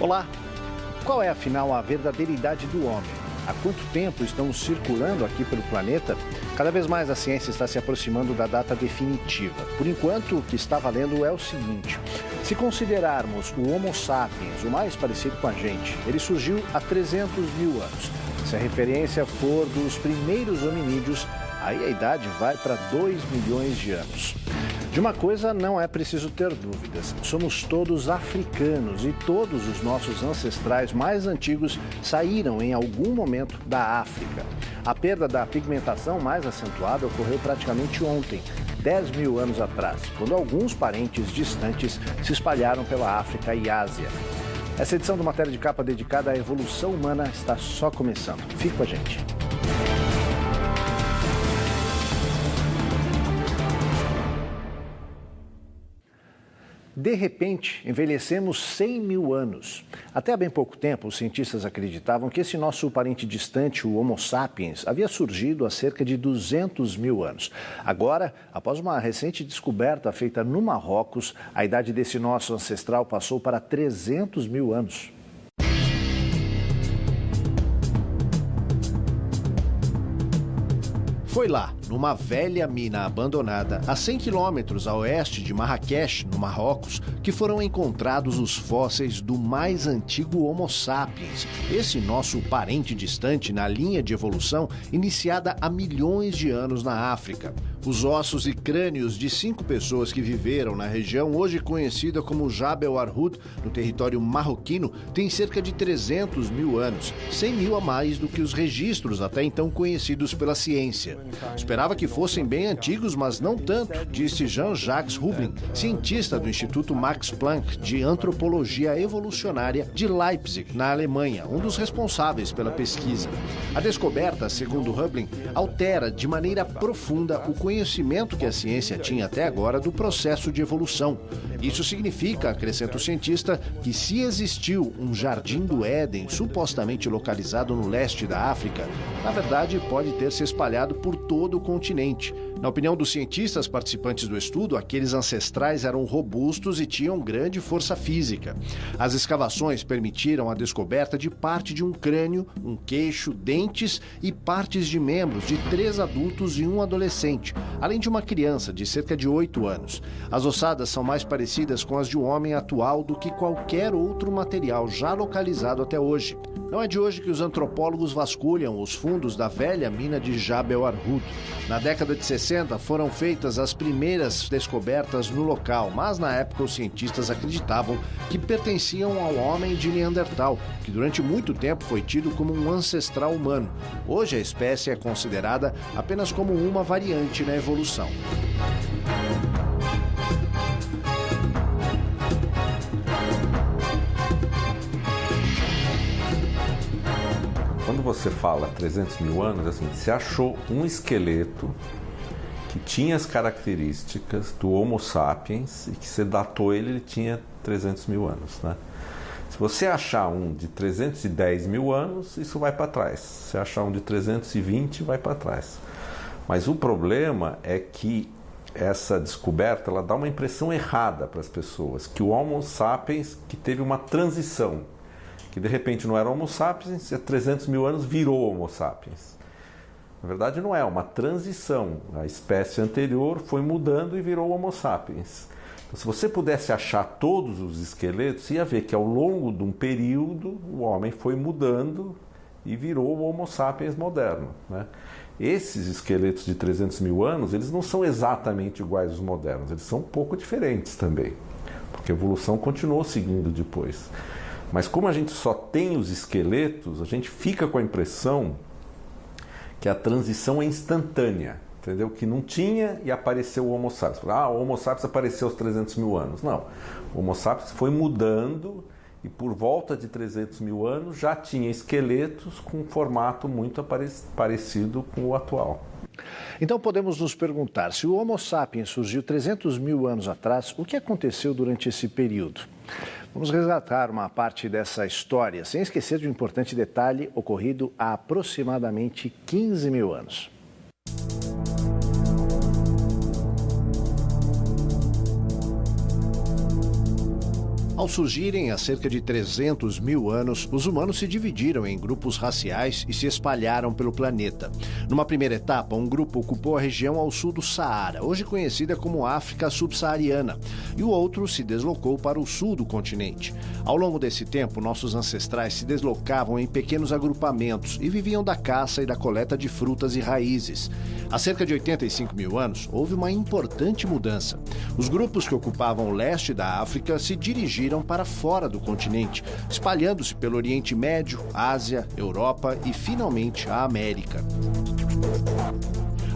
Olá! Qual é, afinal, a verdadeira idade do homem? Há quanto tempo estamos circulando aqui pelo planeta? Cada vez mais a ciência está se aproximando da data definitiva. Por enquanto, o que está valendo é o seguinte: se considerarmos o Homo sapiens, o mais parecido com a gente, ele surgiu há 300 mil anos. Se a referência for dos primeiros hominídeos, aí a idade vai para 2 milhões de anos. De uma coisa não é preciso ter dúvidas: somos todos africanos e todos os nossos ancestrais mais antigos saíram em algum momento da África. A perda da pigmentação mais acentuada ocorreu praticamente ontem, 10 mil anos atrás, quando alguns parentes distantes se espalharam pela África e Ásia. Essa edição do Matéria de Capa dedicada à evolução humana está só começando. Fique com a gente. De repente, envelhecemos 100 mil anos. Até há bem pouco tempo, os cientistas acreditavam que esse nosso parente distante, o Homo sapiens, havia surgido há cerca de 200 mil anos. Agora, após uma recente descoberta feita no Marrocos, a idade desse nosso ancestral passou para 300 mil anos. Foi lá, numa velha mina abandonada, a 100 quilômetros a oeste de Marrakech, no Marrocos, que foram encontrados os fósseis do mais antigo Homo sapiens, esse nosso parente distante na linha de evolução iniciada há milhões de anos na África. Os ossos e crânios de 5 pessoas que viveram na região, hoje conhecida como Jabel Arhoud, no território marroquino, têm cerca de 300 mil anos, 100 mil a mais do que os registros até então conhecidos pela ciência. Esperava que fossem bem antigos, mas não tanto, disse Jean-Jacques Rubin, cientista do Instituto Max Planck de Antropologia Evolucionária de Leipzig, na Alemanha, um dos responsáveis pela pesquisa. A descoberta, segundo Rubin, altera de maneira profunda o conhecimento que a ciência tinha até agora do processo de evolução. Isso significa, acrescenta o cientista, que se existiu um jardim do Éden supostamente localizado no leste da África, na verdade pode ter se espalhado por todo o continente. Na opinião dos cientistas participantes do estudo, aqueles ancestrais eram robustos e tinham grande força física. As escavações permitiram a descoberta de parte de um crânio, um queixo, dentes e partes de membros de 3 adultos e um adolescente, além de uma criança de cerca de 8 anos. As ossadas são mais parecidas com as de um homem atual do que qualquer outro material já localizado até hoje. Não é de hoje que os antropólogos vasculham os fundos da velha mina de Jabel Arhoud. Na década de 60 foram feitas as primeiras descobertas no local, mas na época os cientistas acreditavam que pertenciam ao homem de Neandertal, que durante muito tempo foi tido como um ancestral humano. Hoje a espécie é considerada apenas como uma variante na evolução. Quando você fala 300 mil anos, assim, se achou um esqueleto que tinha as características do Homo sapiens e que você datou ele tinha 300 mil anos, né? Se você achar um de 310 mil anos, isso vai para trás. Se achar um de 320, vai para trás. Mas o problema é que essa descoberta ela dá uma impressão errada para as pessoas, que o Homo sapiens que teve uma transição, que de repente não era Homo sapiens, há 300 mil anos virou Homo sapiens. Na verdade não é, uma transição. A espécie anterior foi mudando e virou Homo sapiens. Então, se você pudesse achar todos os esqueletos, ia ver que ao longo de um período o homem foi mudando e virou o Homo sapiens moderno, né? Esses esqueletos de 300 mil anos, eles não são exatamente iguais aos modernos, eles são um pouco diferentes também, porque a evolução continuou seguindo depois. Mas como a gente só tem os esqueletos, a gente fica com a impressão que a transição é instantânea, entendeu? Que não tinha e apareceu o Homo sapiens. O Homo sapiens apareceu aos 300 mil anos. Não, o Homo sapiens foi mudando e por volta de 300 mil anos já tinha esqueletos com um formato muito parecido com o atual. Então podemos nos perguntar, se o Homo sapiens surgiu 300 mil anos atrás, o que aconteceu durante esse período? Vamos resgatar uma parte dessa história, sem esquecer de um importante detalhe ocorrido há aproximadamente 15 mil anos. Ao surgirem há cerca de 300 mil anos, os humanos se dividiram em grupos raciais e se espalharam pelo planeta. Numa primeira etapa, um grupo ocupou a região ao sul do Saara, hoje conhecida como África Subsaariana, e o outro se deslocou para o sul do continente. Ao longo desse tempo, nossos ancestrais se deslocavam em pequenos agrupamentos e viviam da caça e da coleta de frutas e raízes. Há cerca de 85 mil anos, houve uma importante mudança. Os grupos que ocupavam o leste da África se dirigiram para fora do continente, espalhando-se pelo Oriente Médio, Ásia, Europa e, finalmente, a América.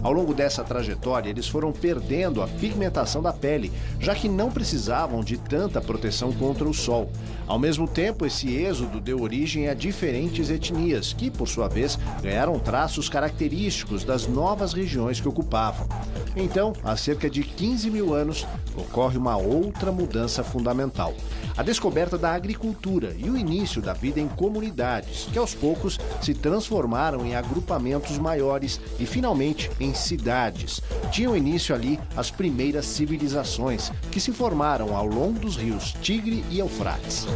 Ao longo dessa trajetória, eles foram perdendo a pigmentação da pele, já que não precisavam de tanta proteção contra o sol. Ao mesmo tempo, esse êxodo deu origem a diferentes etnias, que, por sua vez, ganharam traços característicos das novas regiões que ocupavam. Então, há cerca de 15 mil anos, ocorre uma outra mudança fundamental: a descoberta da agricultura e o início da vida em comunidades, que aos poucos se transformaram em agrupamentos maiores e, finalmente, em cidades. Tinham início ali as primeiras civilizações, que se formaram ao longo dos rios Tigre e Eufrates.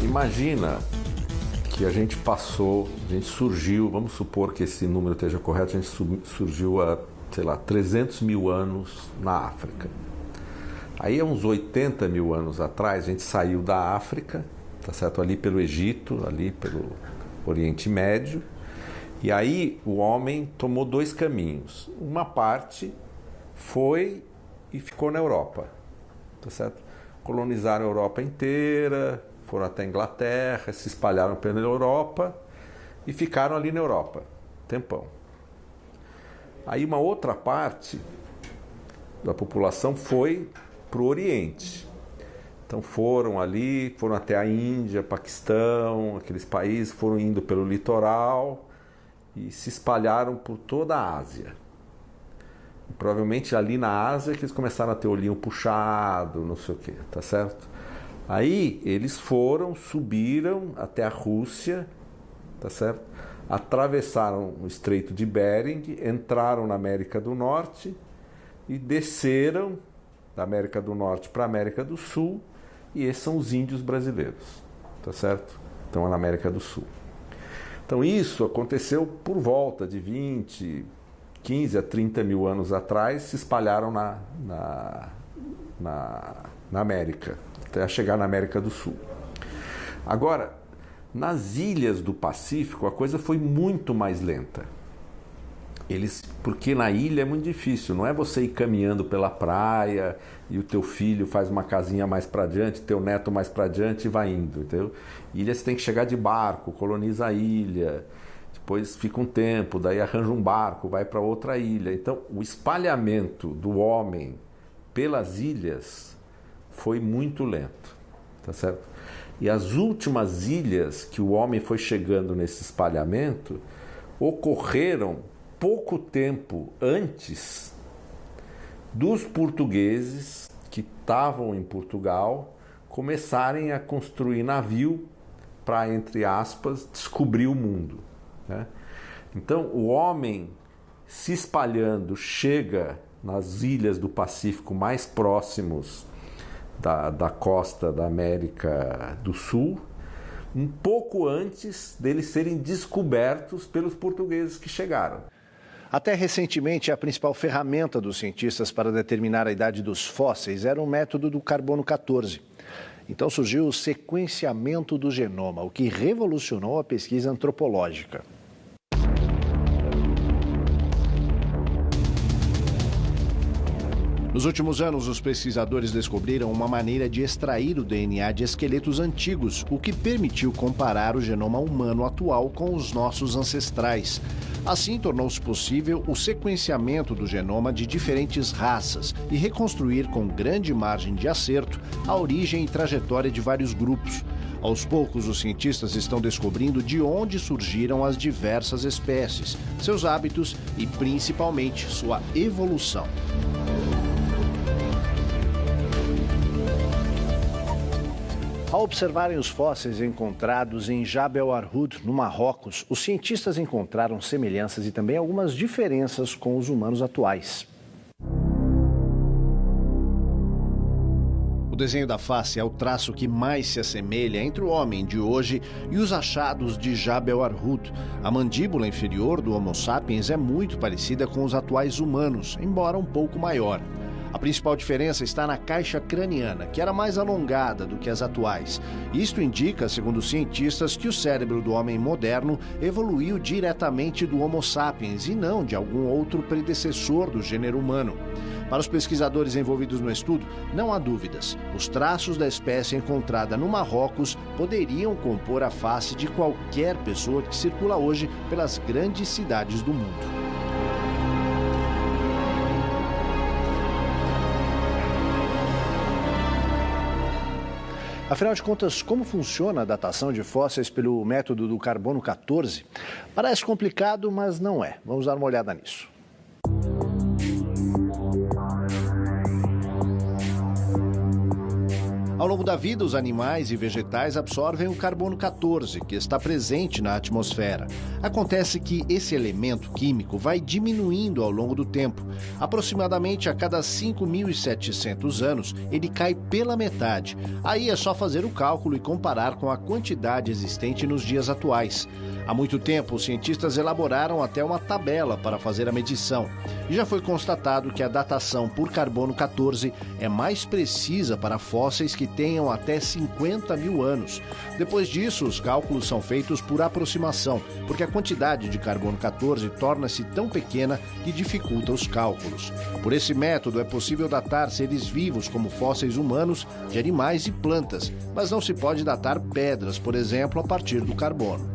Imagina que a gente surgiu, vamos supor que esse número esteja correto, a gente surgiu há, 300 mil anos na África. Aí, há uns 80 mil anos atrás, a gente saiu da África, tá certo? Ali pelo Egito, ali pelo Oriente Médio, e aí o homem tomou dois caminhos. Uma parte foi e ficou na Europa, tá certo? Colonizaram a Europa inteira, foram até a Inglaterra, se espalharam pela Europa e ficaram ali na Europa, tempão. Aí uma outra parte da população foi para o Oriente. Então foram até a Índia, Paquistão, aqueles países, foram indo pelo litoral e se espalharam por toda a Ásia. E provavelmente ali na Ásia que eles começaram a ter olhinho puxado, não sei o quê, tá certo? Aí eles subiram até a Rússia, tá certo? Atravessaram o Estreito de Bering, entraram na América do Norte e desceram da América do Norte para a América do Sul, e esses são os índios brasileiros, tá certo? Estão na América do Sul. Então isso aconteceu por volta de 15 a 30 mil anos atrás, se espalharam na América, até chegar na América do Sul. Agora, nas ilhas do Pacífico, a coisa foi muito mais lenta. Porque na ilha é muito difícil, não é você ir caminhando pela praia e o teu filho faz uma casinha mais para diante, teu neto mais para diante e vai indo, entendeu? Ilha você tem que chegar de barco, coloniza a ilha, depois fica um tempo, daí arranja um barco, vai para outra ilha. Então, o espalhamento do homem pelas ilhas foi muito lento, tá certo? E as últimas ilhas que o homem foi chegando nesse espalhamento ocorreram pouco tempo antes dos portugueses que estavam em Portugal começarem a construir navio para, entre aspas, descobrir o mundo, né? Então, o homem se espalhando chega nas ilhas do Pacífico mais próximos da costa da América do Sul, um pouco antes deles serem descobertos pelos portugueses que chegaram. Até recentemente, a principal ferramenta dos cientistas para determinar a idade dos fósseis era o método do carbono 14. Então surgiu o sequenciamento do genoma, o que revolucionou a pesquisa antropológica. Nos últimos anos, os pesquisadores descobriram uma maneira de extrair o DNA de esqueletos antigos, o que permitiu comparar o genoma humano atual com os nossos ancestrais. Assim, tornou-se possível o sequenciamento do genoma de diferentes raças e reconstruir com grande margem de acerto a origem e trajetória de vários grupos. Aos poucos, os cientistas estão descobrindo de onde surgiram as diversas espécies, seus hábitos e, principalmente, sua evolução. Ao observarem os fósseis encontrados em Jabel Arhoud, no Marrocos, os cientistas encontraram semelhanças e também algumas diferenças com os humanos atuais. desenho da face é o traço que mais se assemelha entre o homem de hoje e os achados de Jabal Arhut. A mandíbula inferior do Homo sapiens é muito parecida com os atuais humanos, embora um pouco maior. A principal diferença está na caixa craniana, que era mais alongada do que as atuais. Isto indica, segundo cientistas, que o cérebro do homem moderno evoluiu diretamente do Homo sapiens e não de algum outro predecessor do gênero humano. Para os pesquisadores envolvidos no estudo, não há dúvidas. Os traços da espécie encontrada no Marrocos poderiam compor a face de qualquer pessoa que circula hoje pelas grandes cidades do mundo. Afinal de contas, como funciona a datação de fósseis pelo método do carbono 14? Parece complicado, mas não é. Vamos dar uma olhada nisso. Ao longo da vida, os animais e vegetais absorvem o carbono 14, que está presente na atmosfera. Acontece que esse elemento químico vai diminuindo ao longo do tempo. Aproximadamente a cada 5.700 anos, ele cai pela metade. Aí é só fazer o cálculo e comparar com a quantidade existente nos dias atuais. Há muito tempo, os cientistas elaboraram até uma tabela para fazer a medição. E já foi constatado que a datação por carbono 14 é mais precisa para fósseis que tenham até 50 mil anos. Depois disso, os cálculos são feitos por aproximação, porque a quantidade de carbono 14 torna-se tão pequena que dificulta os cálculos. Por esse método, é possível datar seres vivos como fósseis humanos, de animais e plantas, mas não se pode datar pedras, por exemplo, a partir do carbono.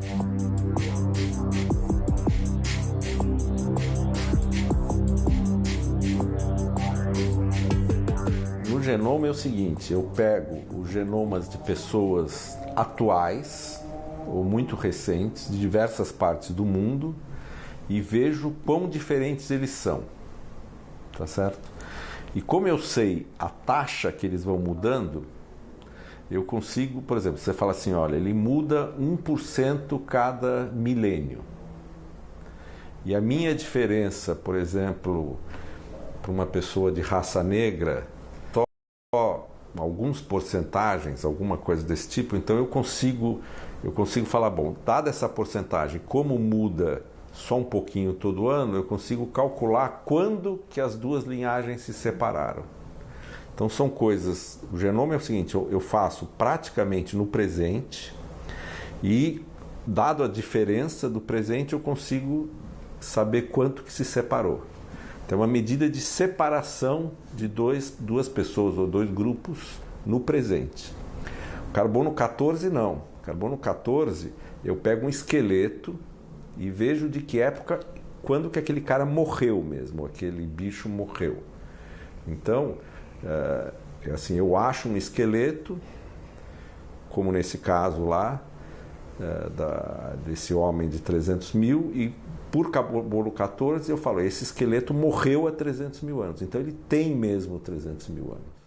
No genoma é o seguinte, eu pego os genomas de pessoas atuais ou muito recentes, de diversas partes do mundo, e vejo quão diferentes eles são, tá certo? E como eu sei a taxa que eles vão mudando, eu consigo, por exemplo, você fala assim, olha, ele muda 1% cada milênio. E a minha diferença, por exemplo, para uma pessoa de raça negra, só algumas porcentagens, alguma coisa desse tipo, então eu consigo falar, bom, dada essa porcentagem, como muda só um pouquinho todo ano, eu consigo calcular quando que as duas linhagens se separaram. Então são coisas, o genoma é o seguinte, eu faço praticamente no presente e, dado a diferença do presente, eu consigo saber quanto que se separou. Então é uma medida de separação de duas pessoas ou dois grupos no presente. O carbono 14 não. O carbono 14 eu pego um esqueleto e vejo de que época, quando que aquele cara morreu mesmo, aquele bicho morreu. Então, assim, eu acho um esqueleto, como nesse caso lá, desse homem de 300 mil, e por carbono 14 eu falo, esse esqueleto morreu há 300 mil anos, então ele tem mesmo 300 mil anos.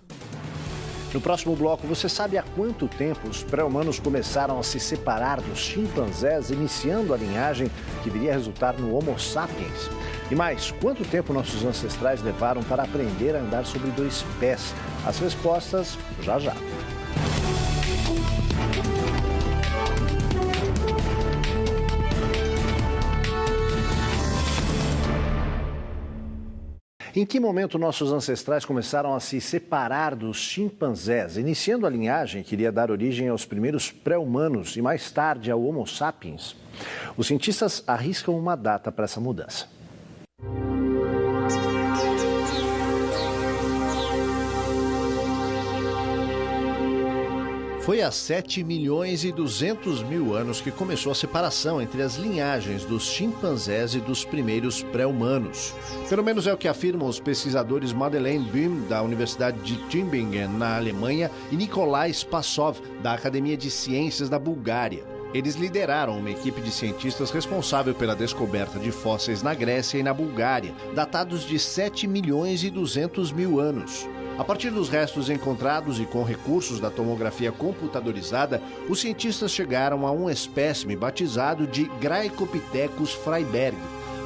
No próximo bloco, você sabe há quanto tempo os pré-humanos começaram a se separar dos chimpanzés, iniciando a linhagem que viria a resultar no Homo sapiens? E mais, quanto tempo nossos ancestrais levaram para aprender a andar sobre dois pés? As respostas já já. Em que momento nossos ancestrais começaram a se separar dos chimpanzés, iniciando a linhagem que iria dar origem aos primeiros pré-humanos e mais tarde ao Homo sapiens? Os cientistas arriscam uma data para essa mudança. Foi há 7 milhões e 200 mil anos que começou a separação entre as linhagens dos chimpanzés e dos primeiros pré-humanos. Pelo menos é o que afirmam os pesquisadores Madeleine Böhm, da Universidade de Tübingen, na Alemanha, e Nikolai Spassov, da Academia de Ciências da Bulgária. Eles lideraram uma equipe de cientistas responsável pela descoberta de fósseis na Grécia e na Bulgária, datados de 7 milhões e 200 mil anos. A partir dos restos encontrados e com recursos da tomografia computadorizada, os cientistas chegaram a um espécime batizado de Graecopithecus freyberg.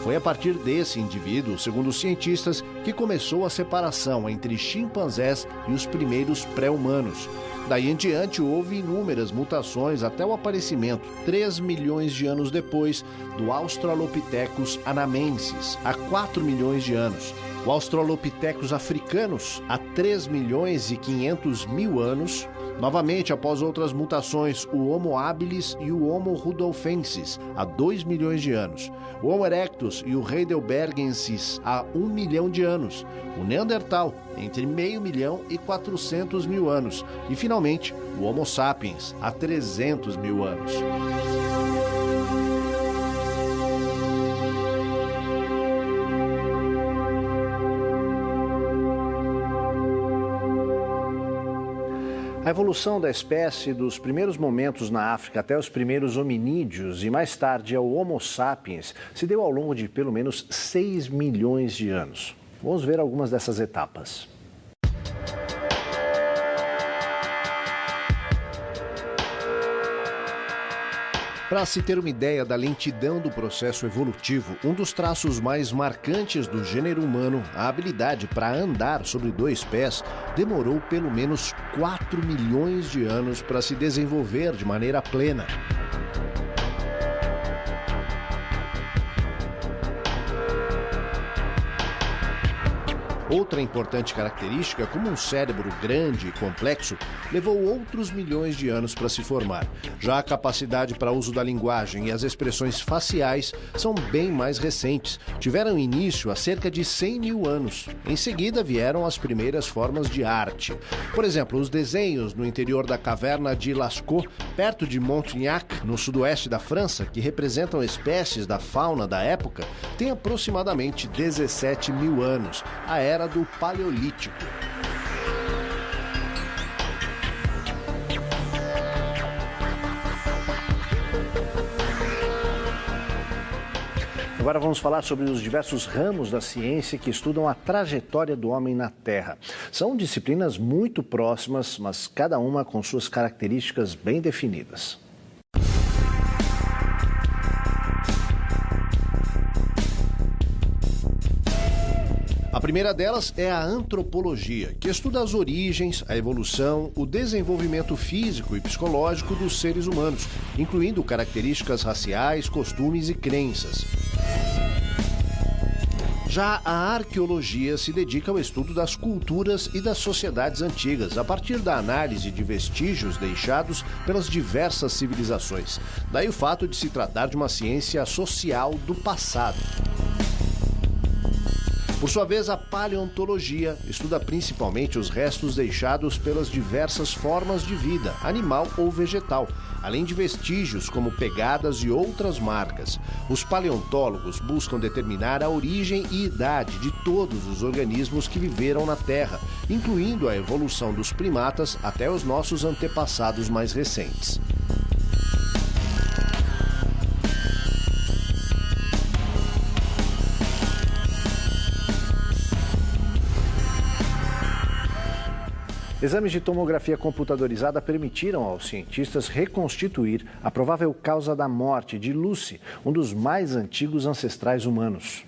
Foi a partir desse indivíduo, segundo os cientistas, que começou a separação entre chimpanzés e os primeiros pré-humanos. Daí em diante, houve inúmeras mutações até o aparecimento, 3 milhões de anos depois, do Australopithecus anamensis, há 4 milhões de anos. O Australopithecus africanus, há 3 milhões e 500 mil anos. Novamente, após outras mutações, o Homo habilis e o Homo rudolfensis, há 2 milhões de anos. O Homo erectus e o Heidelbergensis, há 1 milhão de anos. O Neandertal, entre meio milhão e 400 mil anos. E, finalmente, o Homo sapiens, há 300 mil anos. A evolução da espécie dos primeiros momentos na África até os primeiros hominídeos e mais tarde ao Homo sapiens se deu ao longo de pelo menos 6 milhões de anos. Vamos ver algumas dessas etapas. Para se ter uma ideia da lentidão do processo evolutivo, um dos traços mais marcantes do gênero humano, a habilidade para andar sobre 2 pés, demorou pelo menos 4 milhões de anos para se desenvolver de maneira plena. Outra importante característica, como um cérebro grande e complexo, levou outros milhões de anos para se formar. Já a capacidade para uso da linguagem e as expressões faciais são bem mais recentes. Tiveram início há cerca de 100 mil anos. Em seguida vieram as primeiras formas de arte. Por exemplo, os desenhos no interior da caverna de Lascaux, perto de Montignac, no sudoeste da França, que representam espécies da fauna da época, têm aproximadamente 17 mil anos. A era do Paleolítico. Agora vamos falar sobre os diversos ramos da ciência que estudam a trajetória do homem na Terra. São disciplinas muito próximas, mas cada uma com suas características bem definidas. A primeira delas é a antropologia, que estuda as origens, a evolução, o desenvolvimento físico e psicológico dos seres humanos, incluindo características raciais, costumes e crenças. Já a arqueologia se dedica ao estudo das culturas e das sociedades antigas, a partir da análise de vestígios deixados pelas diversas civilizações. Daí o fato de se tratar de uma ciência social do passado. Por sua vez, a paleontologia estuda principalmente os restos deixados pelas diversas formas de vida, animal ou vegetal, além de vestígios como pegadas e outras marcas. Os paleontólogos buscam determinar a origem e idade de todos os organismos que viveram na Terra, incluindo a evolução dos primatas até os nossos antepassados mais recentes. Exames de tomografia computadorizada permitiram aos cientistas reconstituir a provável causa da morte de Lucy, um dos mais antigos ancestrais humanos.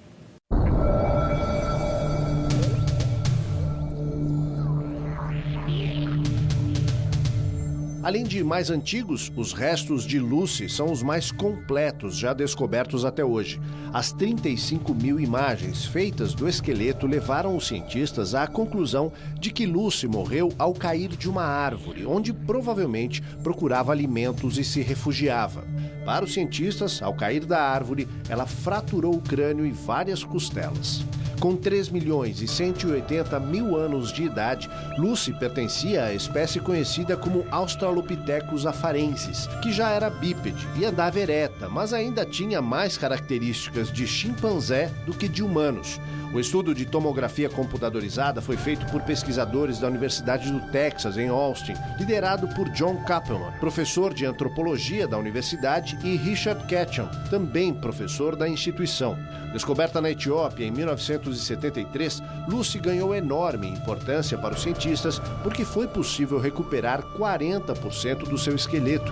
Além de mais antigos, os restos de Lucy são os mais completos já descobertos até hoje. As 35 mil imagens feitas do esqueleto levaram os cientistas à conclusão de que Lucy morreu ao cair de uma árvore, onde provavelmente procurava alimentos e se refugiava. Para os cientistas, ao cair da árvore, ela fraturou o crânio e várias costelas. Com 3 milhões e 180 mil anos de idade, Lucy pertencia à espécie conhecida como Australopithecus afarensis, que já era bípede e andava ereta, mas ainda tinha mais características de chimpanzé do que de humanos. O estudo de tomografia computadorizada foi feito por pesquisadores da Universidade do Texas, em Austin, liderado por John Kappelman, professor de antropologia da universidade, e Richard Ketchum, também professor da instituição. Descoberta na Etiópia em 1973, Lucy ganhou enorme importância para os cientistas porque foi possível recuperar 40% do seu esqueleto.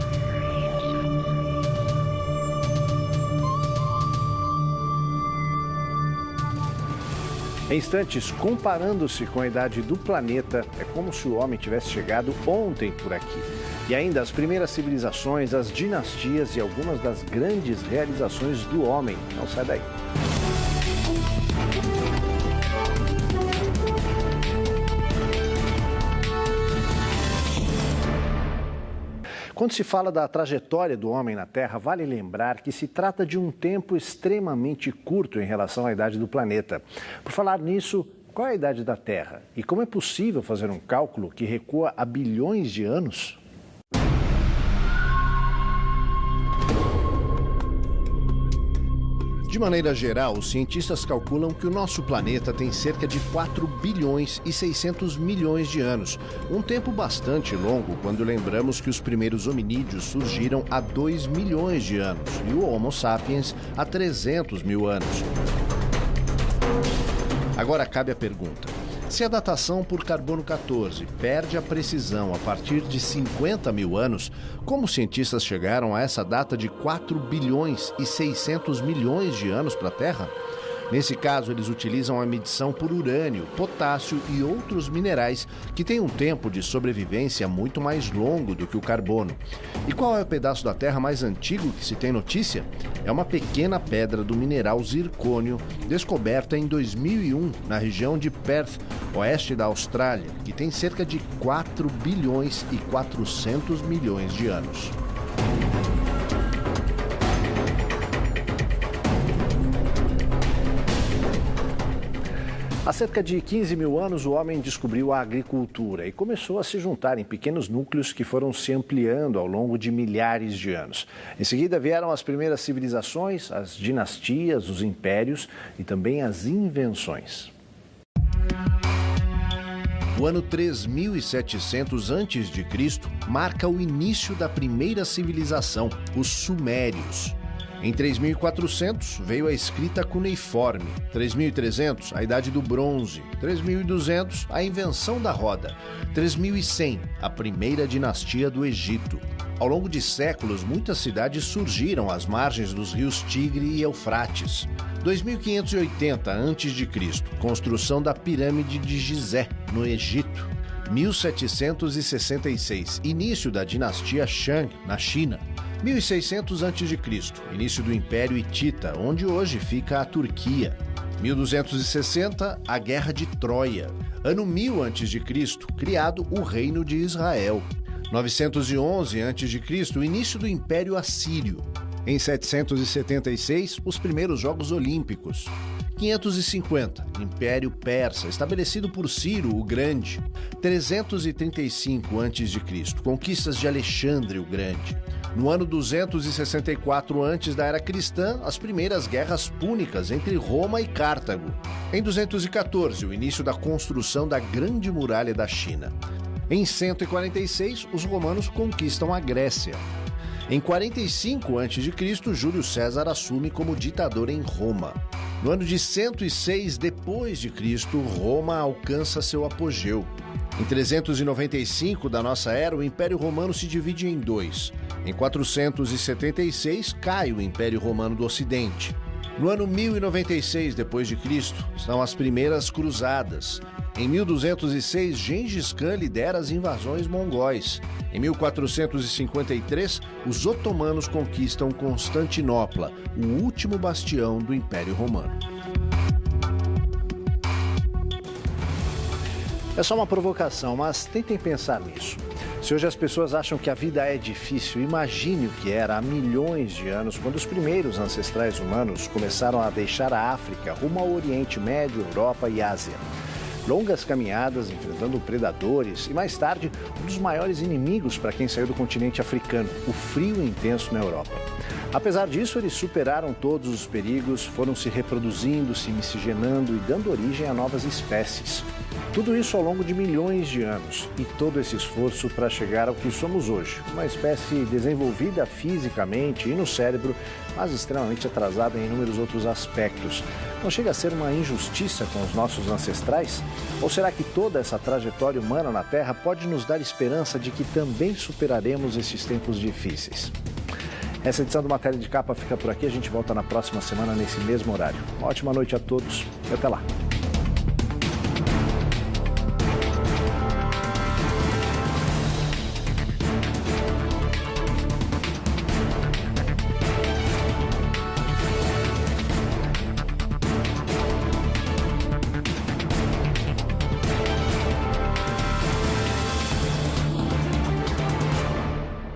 Em instantes, comparando-se com a idade do planeta, é como se o homem tivesse chegado ontem por aqui. E ainda as primeiras civilizações, as dinastias e algumas das grandes realizações do homem. Não sai daí. Quando se fala da trajetória do homem na Terra, vale lembrar que se trata de um tempo extremamente curto em relação à idade do planeta. Por falar nisso, qual é a idade da Terra? E como é possível fazer um cálculo que recua a bilhões de anos? De maneira geral, os cientistas calculam que o nosso planeta tem cerca de 4 bilhões e 600 milhões de anos. Um tempo bastante longo quando lembramos que os primeiros hominídeos surgiram há 2 milhões de anos e o Homo sapiens há 300 mil anos. Agora cabe a pergunta: se a datação por carbono 14 perde a precisão a partir de 50 mil anos, como os cientistas chegaram a essa data de 4 bilhões e 600 milhões de anos para a Terra? Nesse caso, eles utilizam a medição por urânio, potássio e outros minerais que têm um tempo de sobrevivência muito mais longo do que o carbono. E qual é o pedaço da Terra mais antigo que se tem notícia? É uma pequena pedra do mineral zircônio, descoberta em 2001 na região de Perth, oeste da Austrália, que tem cerca de 4 bilhões e 400 milhões de anos. Há cerca de 15 mil anos, o homem descobriu a agricultura e começou a se juntar em pequenos núcleos que foram se ampliando ao longo de milhares de anos. Em seguida vieram as primeiras civilizações, as dinastias, os impérios e também as invenções. O ano 3700 a.C. marca o início da primeira civilização, os Sumérios. Em 3400 veio a escrita cuneiforme, 3300 a Idade do Bronze, 3200 a invenção da roda, 3100 a primeira dinastia do Egito. Ao longo de séculos, muitas cidades surgiram às margens dos rios Tigre e Eufrates. 2580 a.C., construção da pirâmide de Gizé, no Egito. 1766, início da dinastia Shang, na China. 1600 a.C., início do Império Hitita, onde hoje fica a Turquia. 1260, a Guerra de Troia. Ano 1000 a.C., criado o Reino de Israel. 911 a.C., início do Império Assírio. Em 776, os primeiros Jogos Olímpicos. 550, Império Persa, estabelecido por Ciro o Grande. 335 a.C., conquistas de Alexandre o Grande. No ano 264 antes da Era Cristã, as primeiras guerras púnicas entre Roma e Cartago. Em 214, o início da construção da Grande Muralha da China. Em 146, os romanos conquistam a Grécia. Em 45 a.C., Júlio César assume como ditador em Roma. No ano de 106 d.C., Roma alcança seu apogeu. Em 395 da nossa era, o Império Romano se divide em dois. Em 476, cai o Império Romano do Ocidente. No ano 1096 d.C., estão as primeiras cruzadas. Em 1206, Gengis Khan lidera as invasões mongóis. Em 1453, os otomanos conquistam Constantinopla, o último bastião do Império Romano. É só uma provocação, mas tentem pensar nisso. Se hoje as pessoas acham que a vida é difícil, imagine o que era há milhões de anos, quando os primeiros ancestrais humanos começaram a deixar a África rumo ao Oriente Médio, Europa e Ásia. Longas caminhadas, enfrentando predadores e, mais tarde, um dos maiores inimigos para quem saiu do continente africano, o frio intenso na Europa. Apesar disso, eles superaram todos os perigos, foram se reproduzindo, se miscigenando e dando origem a novas espécies. Tudo isso ao longo de milhões de anos e todo esse esforço para chegar ao que somos hoje, uma espécie desenvolvida fisicamente e no cérebro, mas extremamente atrasada em inúmeros outros aspectos. Não chega a ser uma injustiça com os nossos ancestrais? Ou será que toda essa trajetória humana na Terra pode nos dar esperança de que também superaremos esses tempos difíceis? Essa edição do Matéria de Capa fica por aqui. A gente volta na próxima semana nesse mesmo horário. Uma ótima noite a todos e até lá.